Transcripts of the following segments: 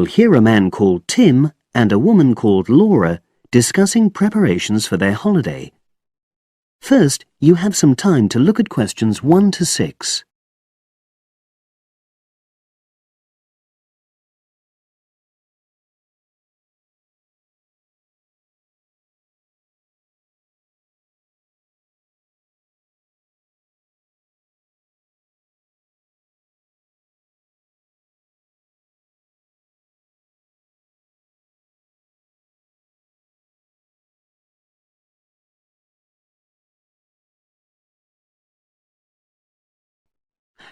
hear a man called Tim and a woman called Laura discussing preparations for their holiday. First, you have some time to look at questions 1 to 6.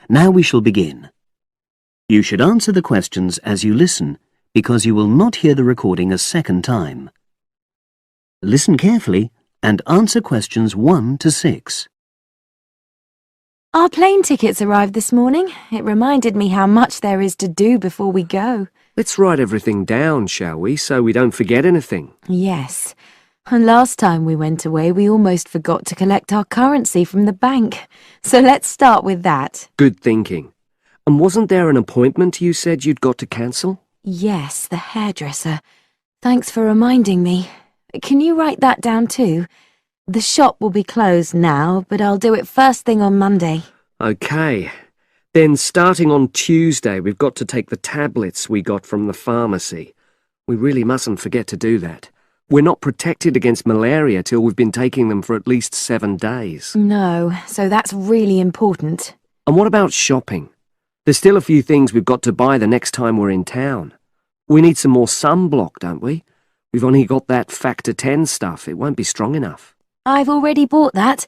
Now we shall begin. You should answer the questions as you listen, because you will not hear the recording a second time. Listen carefully and answer questions 1 to 6. Our plane tickets arrived this morning. It reminded me how much there is to do before we go. Let's write everything down, shall we, so we don't forget anything? Yes. And last time we went away, we almost forgot to collect our currency from the bank. So let's start with that. Good thinking. And wasn't there an appointment you said you'd got to cancel? Yes, the hairdresser. Thanks for reminding me. Can you write that down too? The shop will be closed now, but I'll do it first thing on Monday. OK. Then starting on Tuesday, we've got to take the tablets we got from the pharmacy. We really mustn't forget to do that. We're not protected against malaria till we've been taking them for at least 7 days. No, so that's really important. And what about shopping? There's still a few things we've got to buy the next time we're in town. We need some more sunblock, don't we? We've only got that Factor 10 stuff. It won't be strong enough. I've already bought that.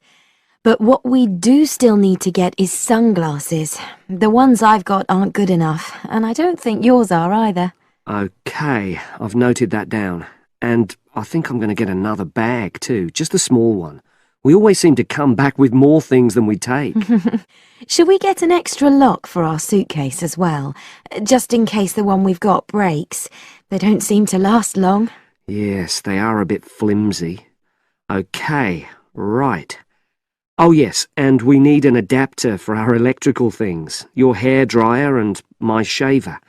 But what we do still need to get is sunglasses. The ones I've got aren't good enough, and I don't think yours are either. OK, I've noted that down. And I think I'm going to get another bag too, just a small one. We always seem to come back with more things than we take. Should we get an extra lock for our suitcase as well, just in case the one we've got breaks? They don't seem to last long. Yes, they are a bit flimsy. OK, right. Oh yes, and we need an adapter for our electrical things, your hairdryer and my shaver.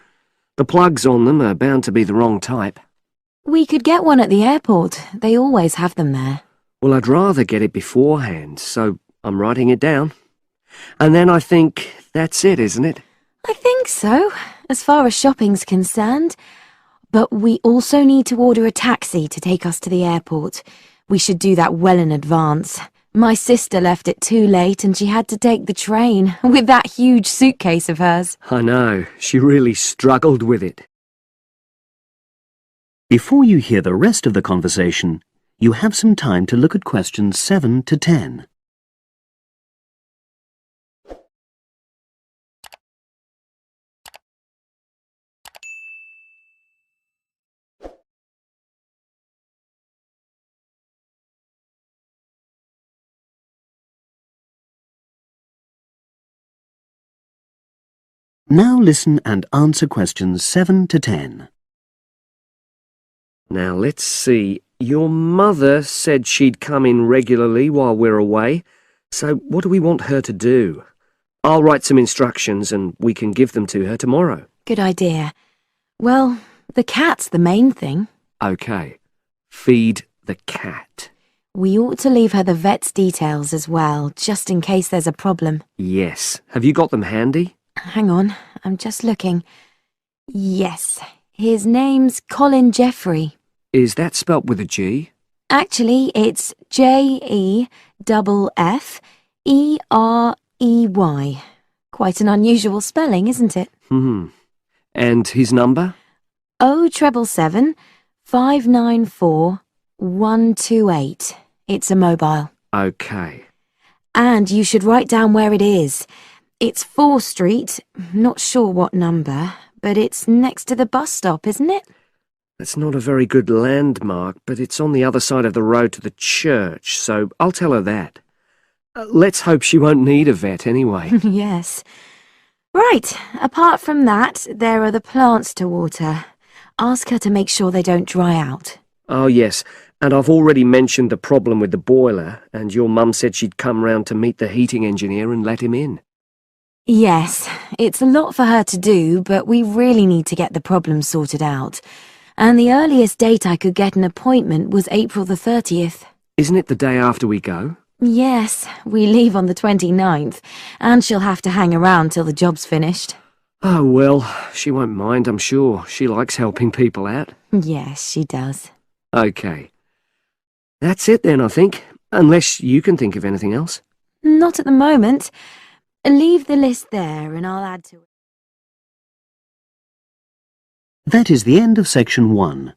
The plugs on them are bound to be the wrong type. We could get one at the airport. They always have them there. Well, I'd rather get it beforehand, so I'm writing it down. And then I think that's it, isn't it? I think so, as far as shopping's concerned. But we also need to order a taxi to take us to the airport. We should do that well in advance. My sister left it too late and she had to take the train with that huge suitcase of hers. I know, she really struggled with it. Before you hear the rest of the conversation, you have some time to look at questions 7 to 10. Now listen and answer questions 7 to 10. Now let's see. Your mother said she'd come in regularly while we're away, so what do we want her to do? I'll write some instructions and we can give them to her tomorrow. Good idea. Well, the cat's the main thing. OK. Feed the cat. We ought to leave her the vet's details as well, just in case there's a problem. Yes. Have you got them handy? Hang on, I'm just looking. Yes, his name's Colin Jeffrey. Is that spelt with a G? Actually, it's Jeffrey. Quite an unusual spelling, isn't it? And his number? 077 594 128. It's a mobile. OK. And you should write down where it is. It's 4 Street, not sure what number, but it's next to the bus stop, isn't it? That's not a very good landmark, but it's on the other side of the road to the church, so I'll tell her that. Let's hope she won't need a vet anyway. Yes. Right, apart from that, there are the plants to water. Ask her to make sure they don't dry out. Oh, yes, and I've already mentioned the problem with the boiler, and your mum said she'd come round to meet the heating engineer and let him in. Yes, it's a lot for her to do, but we really need to get the problem sorted out. And the earliest date I could get an appointment was April the 30th. Isn't it the day after we go? Yes, we leave on the 29th, and she'll have to hang around till the job's finished. Oh, well, she won't mind, I'm sure. She likes helping people out. Yes, she does. OK. That's it then, I think. Unless you can think of anything else. Not at the moment. Leave the list there and I'll add to it. That is the end of section 1.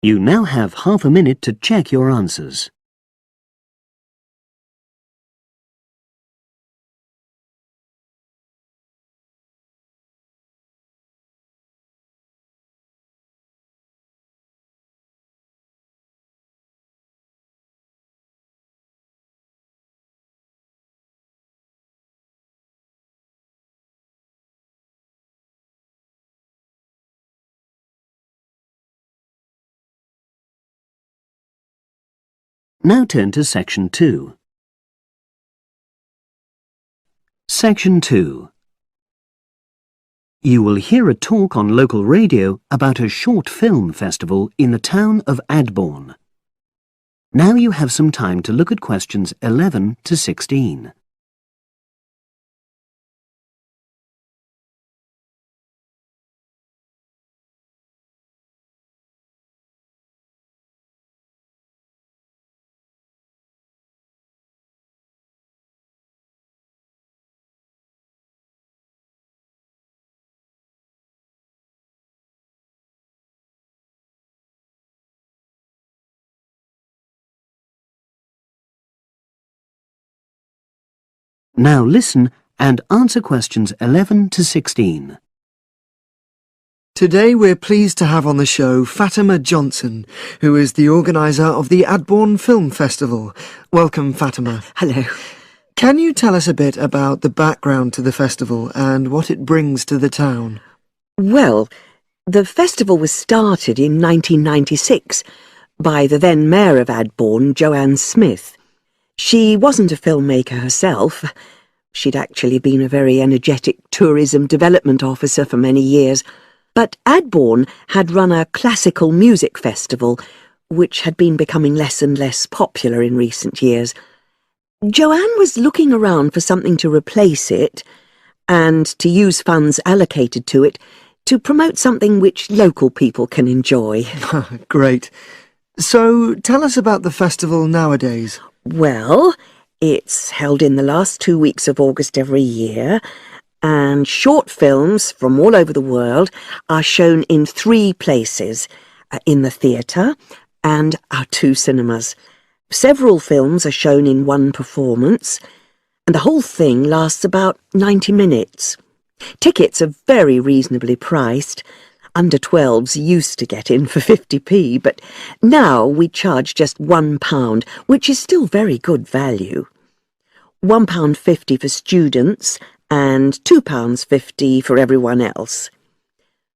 You now have half a minute to check your answers. Now turn to section 2. Section 2. You will hear a talk on local radio about a short film festival in the town of Adborn. Now you have some time to look at questions 11 to 16. Now listen and answer questions 11 to 16. Today we're pleased to have on the show Fatima Johnson, who is the organiser of the Adborn Film Festival. Welcome, Fatima. Hello. Can you tell us a bit about the background to the festival and what it brings to the town? Well, the festival was started in 1996 by the then Mayor of Adborn, Joanne Smith. She wasn't a filmmaker herself. She'd actually been a very energetic tourism development officer for many years. But Adborn had run a classical music festival, which had been becoming less and less popular in recent years. Joanne was looking around for something to replace it, and to use funds allocated to it to promote something which local people can enjoy. Great. So tell us about the festival nowadays. Well, it's held in the last 2 weeks of August every year, and short films from all over the world are shown in 3 places, in the theatre and our 2 cinemas. Several films are shown in 1 performance, and the whole thing lasts about 90 minutes. Tickets are very reasonably priced. Under 12s used to get in for 50p, but now we charge just £1, which is still very good value. £1.50 for students and £2.50 for everyone else.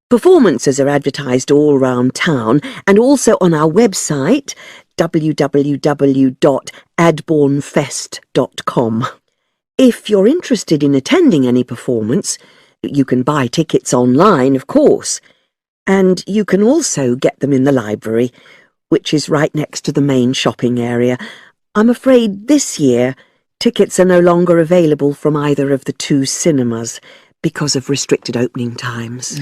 Performances are advertised all around town and also on our website, www.adbornfest.com. If you're interested in attending any performance, you can buy tickets online, of course. And you can also get them in the library, which is right next to the main shopping area. I'm afraid this year tickets are no longer available from either of the 2 cinemas because of restricted opening times.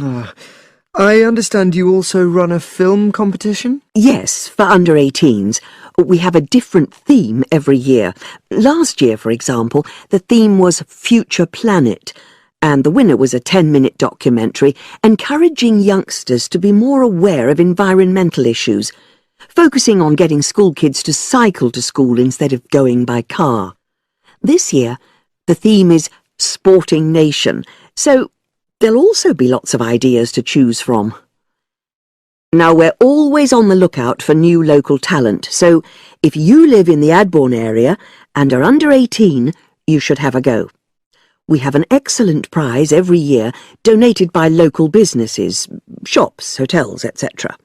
I understand you also run a film competition? Yes, for under 18s. We have a different theme every year. Last year, for example, the theme was Future Planet, and the winner was a 10-minute documentary encouraging youngsters to be more aware of environmental issues, focusing on getting school kids to cycle to school instead of going by car. This year, the theme is Sporting Nation, so there'll also be lots of ideas to choose from. Now, we're always on the lookout for new local talent, so if you live in the Adborn area and are under 18, you should have a go. We have an excellent prize every year donated by local businesses, shops, hotels, etc.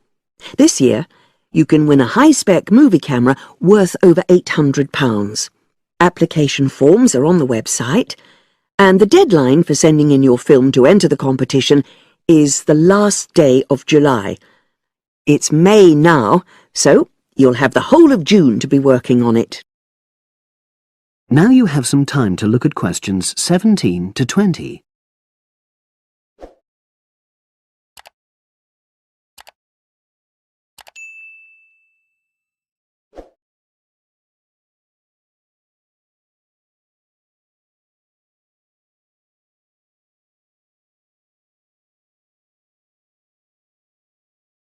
This year, you can win a high-spec movie camera worth over £800. Application forms are on the website. And the deadline for sending in your film to enter the competition is the last day of July. It's May now, so you'll have the whole of June to be working on it. Now you have some time to look at questions 17 to 20.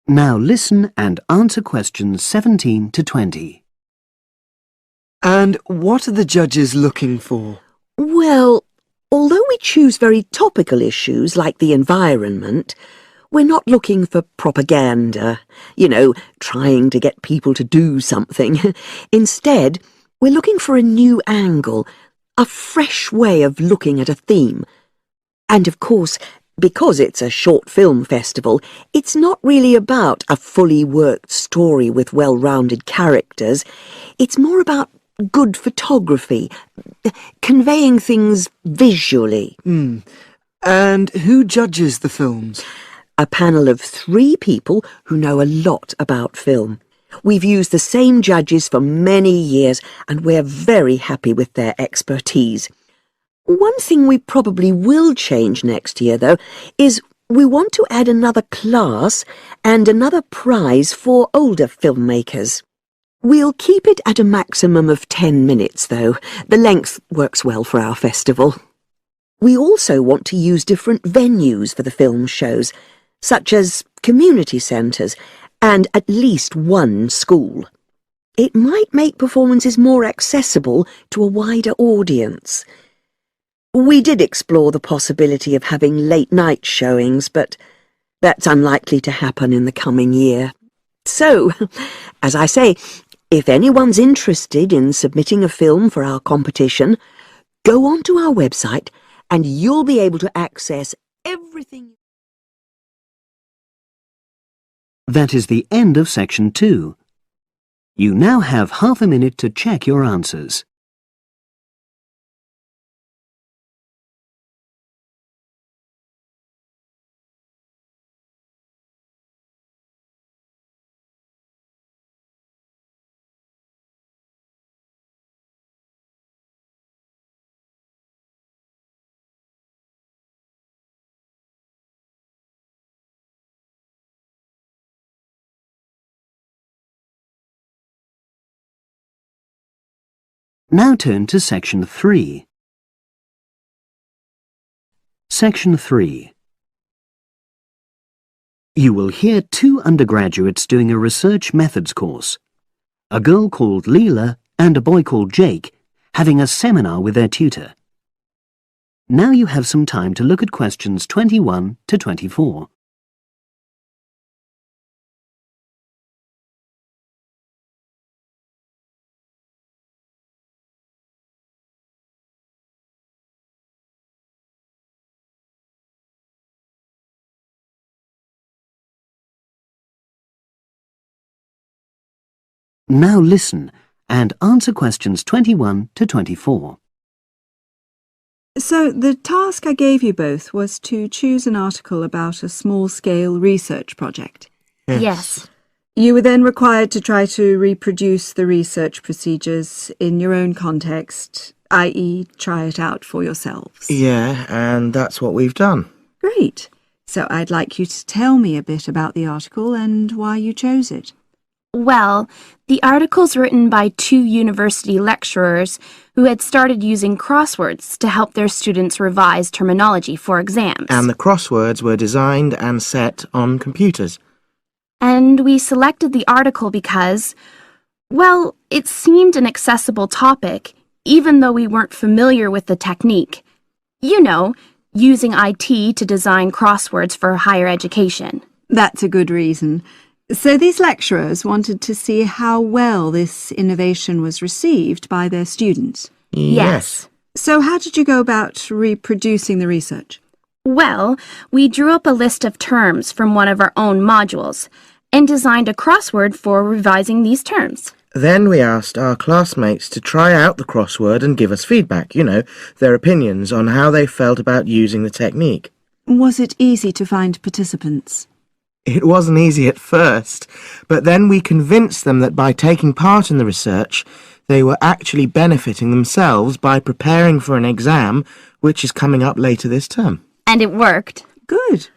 Now listen and answer questions 17 to 20. And what are the judges looking for? Well, although we choose very topical issues like the environment, we're not looking for propaganda, trying to get people to do something. Instead, we're looking for a new angle, a fresh way of looking at a theme. And of course, because it's a short film festival, it's not really about a fully worked story with well-rounded characters. It's more about good photography, conveying things visually. And who judges the films? A panel of 3 people who know a lot about film. We've used the same judges for many years, and we're very happy with their expertise. One thing we probably will change next year, though, is we want to add another class and another prize for older filmmakers. We'll keep it at a maximum of 10 minutes, though. The length works well for our festival. We also want to use different venues for the film shows, such as community centres and at least one school. It might make performances more accessible to a wider audience. We did explore the possibility of having late-night showings, but that's unlikely to happen in the coming year. So, as I say, if anyone's interested in submitting a film for our competition, go onto our website and you'll be able to access everything. That is the end of section 2. You now have half a minute to check your answers. Now turn to section 3. Section 3. You will hear 2 undergraduates doing a research methods course. A girl called Leela and a boy called Jake having a seminar with their tutor. Now you have some time to look at questions 21 to 24. Now listen and answer questions 21 to 24. So the task I gave you both was to choose an article about a small-scale research project. Yes. You were then required to try to reproduce the research procedures in your own context, i.e. try it out for yourselves. Yeah, and that's what we've done. Great. So I'd like you to tell me a bit about the article and why you chose it. Well, the article's written by 2 university lecturers who had started using crosswords to help their students revise terminology for exams. And the crosswords were designed and set on computers. And we selected the article because, well, it seemed an accessible topic, even though we weren't familiar with the technique. You know, using IT to design crosswords for higher education. That's a good reason. So these lecturers wanted to see how well this innovation was received by their students. Yes. So how did you go about reproducing the research? Well, we drew up a list of terms from one of our own modules and designed a crossword for revising these terms. Then we asked our classmates to try out the crossword and give us feedback, their opinions on how they felt about using the technique. Was it easy to find participants? It wasn't easy at first, but then we convinced them that by taking part in the research, they were actually benefiting themselves by preparing for an exam which is coming up later this term. And it worked. Good.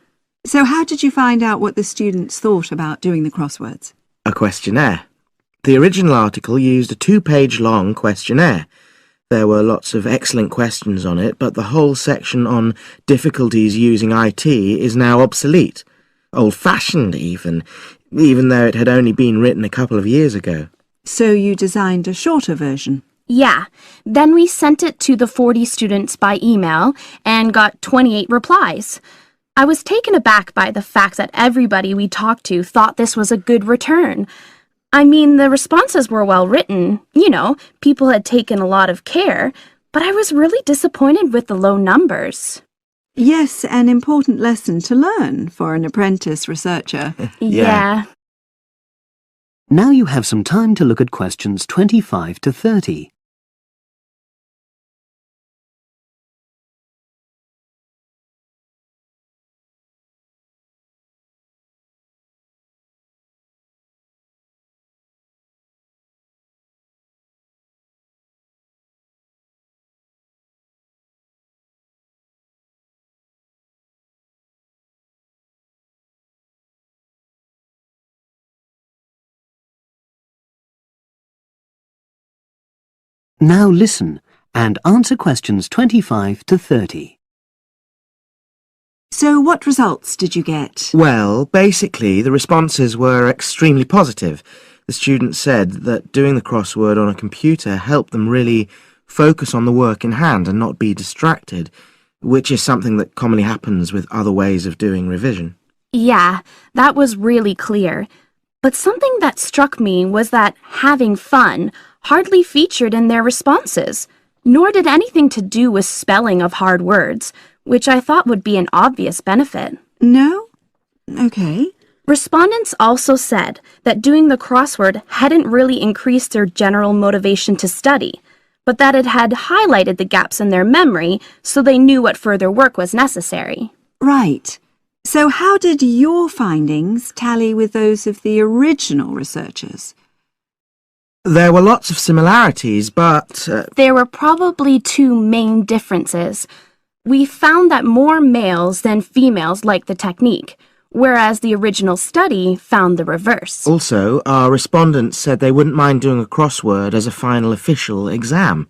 So how did you find out what the students thought about doing the crosswords? A questionnaire. The original article used a 2-page long questionnaire. There were lots of excellent questions on it, but the whole section on difficulties using IT is now obsolete. Old-fashioned even though it had only been written a couple of years ago. So you designed a shorter version? Yeah. Then we sent it to the 40 students by email and got 28 replies. I was taken aback by the fact that everybody we talked to thought this was a good return. I mean, the responses were well written. People had taken a lot of care, but I was really disappointed with the low numbers. Yes, an important lesson to learn for an apprentice researcher. Yeah. Now you have some time to look at questions 25 to 30. Now listen and answer questions 25 to 30. So what results did you get? Well, basically, the responses were extremely positive. The students said that doing the crossword on a computer helped them really focus on the work in hand and not be distracted, which is something that commonly happens with other ways of doing revision. Yeah, that was really clear. But something that struck me was that having fun hardly featured in their responses, nor did anything to do with spelling of hard words, which I thought would be an obvious benefit. No? Okay. Respondents also said that doing the crossword hadn't really increased their general motivation to study, but that it had highlighted the gaps in their memory so they knew what further work was necessary. Right. So how did your findings tally with those of the original researchers? There were lots of similarities, but... There were probably two main differences. We found that more males than females liked the technique, whereas the original study found the reverse. Also, our respondents said they wouldn't mind doing a crossword as a final official exam,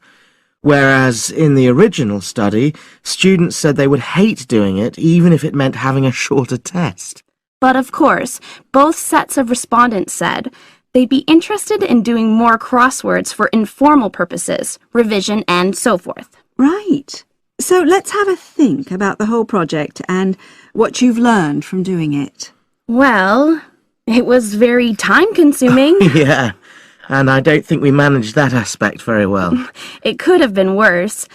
whereas in the original study, students said they would hate doing it even if it meant having a shorter test. But of course, both sets of respondents said they'd be interested in doing more crosswords for informal purposes, revision, and so forth. Right. So let's have a think about the whole project and what you've learned from doing it. Well, it was very time-consuming. Yeah, and I don't think we managed that aspect very well. It could have been worse.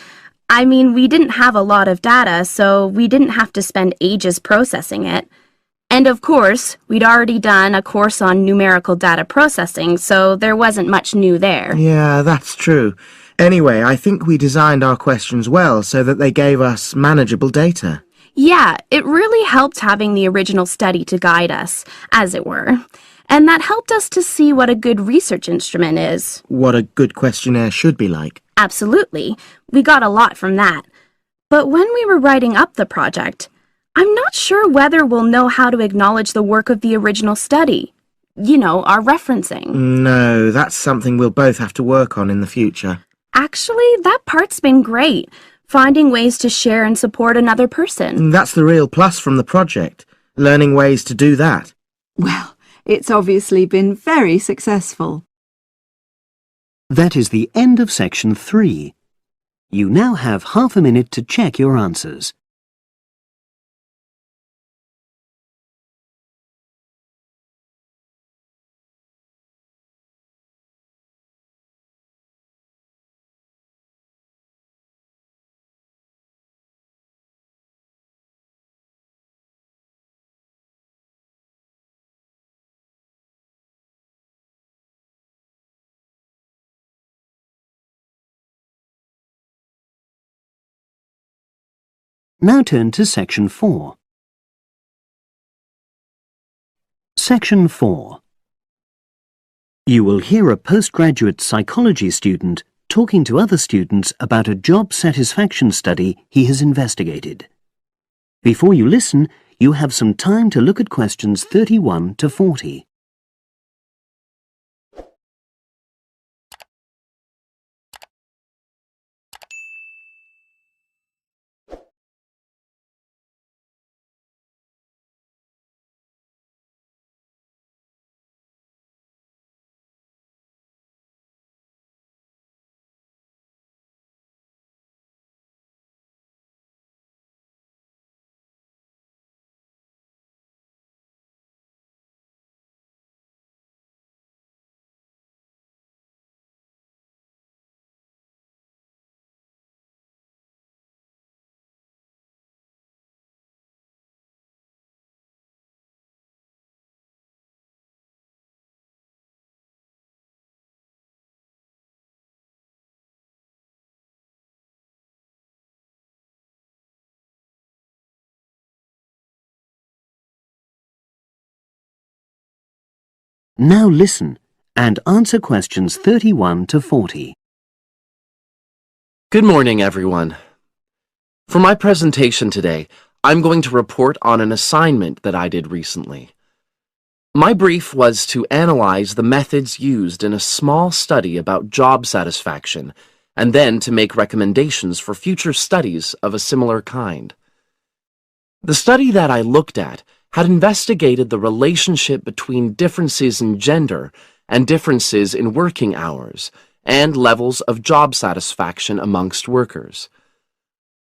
I mean, we didn't have a lot of data, so we didn't have to spend ages processing it. And of course, we'd already done a course on numerical data processing, so there wasn't much new there. Yeah, that's true. Anyway, I think we designed our questions well so that they gave us manageable data. Yeah, it really helped having the original study to guide us, as it were. And that helped us to see what a good research instrument is. What a good questionnaire should be like. Absolutely. We got a lot from that. But when we were writing up the project, I'm not sure whether we'll know how to acknowledge the work of the original study. Our referencing. No, that's something we'll both have to work on in the future. Actually, that part's been great. Finding ways to share and support another person. That's the real plus from the project, learning ways to do that. Well, it's obviously been very successful. That is the end of section 3. You now have half a minute to check your answers. Now turn to Section 4. Section 4. You will hear a postgraduate psychology student talking to other students about a job satisfaction study he has investigated. Before you listen, you have some time to look at questions 31 to 40. Now listen and answer questions 31 to 40. Good morning, everyone. For my presentation today, I'm going to report on an assignment that I did recently. My brief was to analyze the methods used in a small study about job satisfaction, and then to make recommendations for future studies of a similar kind. The study that I looked at had investigated the relationship between differences in gender and differences in working hours and levels of job satisfaction amongst workers.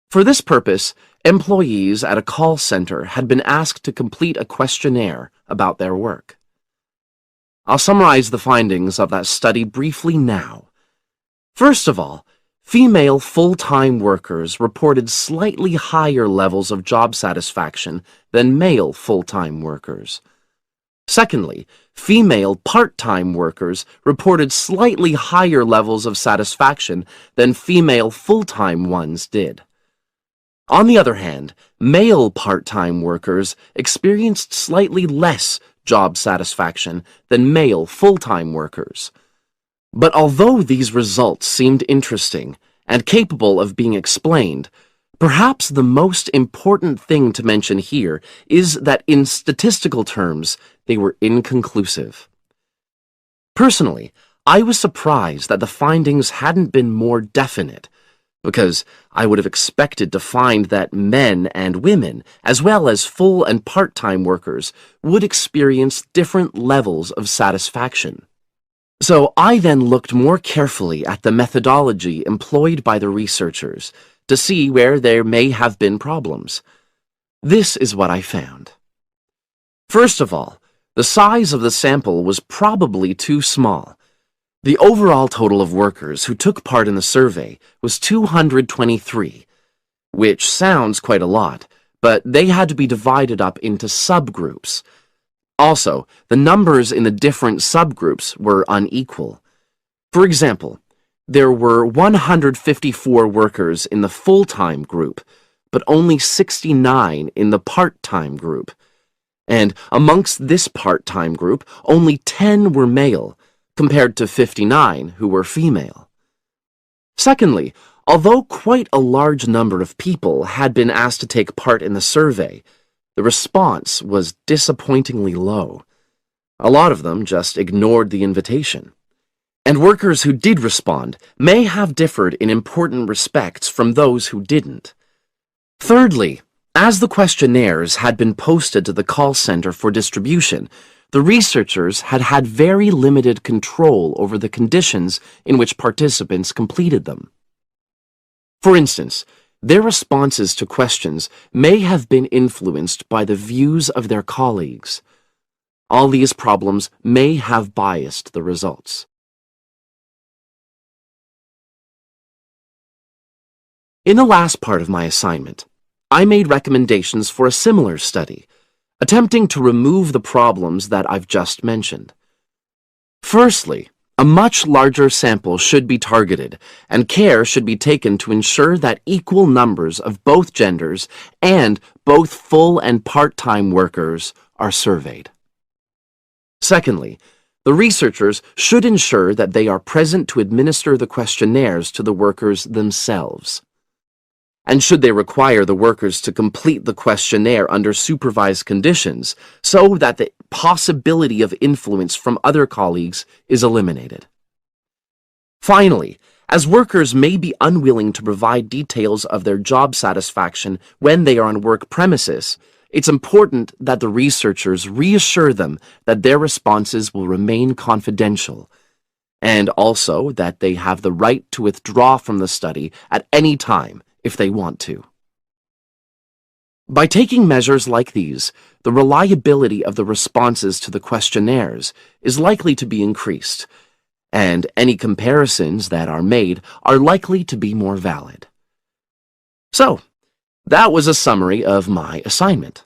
For this purpose, employees at a call center had been asked to complete a questionnaire about their work. I'll summarize the findings of that study briefly now. First of all, female full-time workers reported slightly higher levels of job satisfaction than male full-time workers. Secondly, female part-time workers reported slightly higher levels of satisfaction than female full-time ones did. On the other hand, male part-time workers experienced slightly less job satisfaction than male full-time workers. But although these results seemed interesting and capable of being explained, perhaps the most important thing to mention here is that in statistical terms, they were inconclusive. Personally, I was surprised that the findings hadn't been more definite, because I would have expected to find that men and women, as well as full and part-time workers, would experience different levels of satisfaction. So I then looked more carefully at the methodology employed by the researchers to see where there may have been problems. This is what I found. First of all, the size of the sample was probably too small. The overall total of workers who took part in the survey was 223, which sounds quite a lot, but they had to be divided up into subgroups. Also, the numbers in the different subgroups were unequal. For example, there were 154 workers in the full-time group, but only 69 in the part-time group. And amongst this part-time group, only 10 were male, compared to 59 who were female. Secondly, although quite a large number of people had been asked to take part in the survey, the response was disappointingly low. A lot of them just ignored the invitation. And workers who did respond may have differed in important respects from those who didn't. Thirdly, as the questionnaires had been posted to the call center for distribution, the researchers had had very limited control over the conditions in which participants completed them. For instance, their responses to questions may have been influenced by the views of their colleagues. All these problems may have biased the results. In the last part of my assignment, I made recommendations for a similar study, attempting to remove the problems that I've just mentioned. Firstly, A much larger sample should be targeted, and care should be taken to ensure that equal numbers of both genders and both full and part-time workers are surveyed. Secondly, the researchers should ensure that they are present to administer the questionnaires to the workers themselves. And should they require the workers to complete the questionnaire under supervised conditions so that the possibility of influence from other colleagues is eliminated. Finally, as workers may be unwilling to provide details of their job satisfaction when they are on work premises, it's important that the researchers reassure them that their responses will remain confidential, and also that they have the right to withdraw from the study at any time if they want to. By taking measures like these, the reliability of the responses to the questionnaires is likely to be increased, and any comparisons that are made are likely to be more valid. So, that was a summary of my assignment.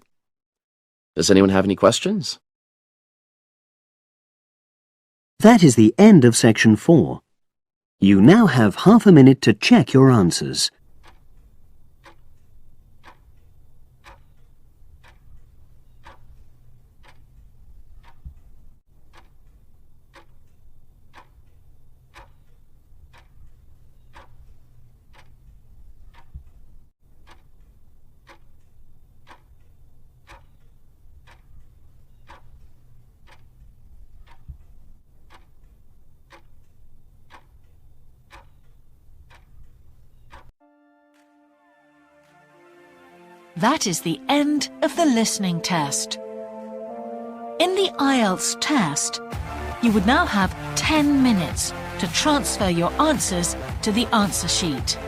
Does anyone have any questions? That is the end of section 4. You now have half a minute to check your answers. That is the end of the listening test. In the IELTS test, you would now have 10 minutes to transfer your answers to the answer sheet.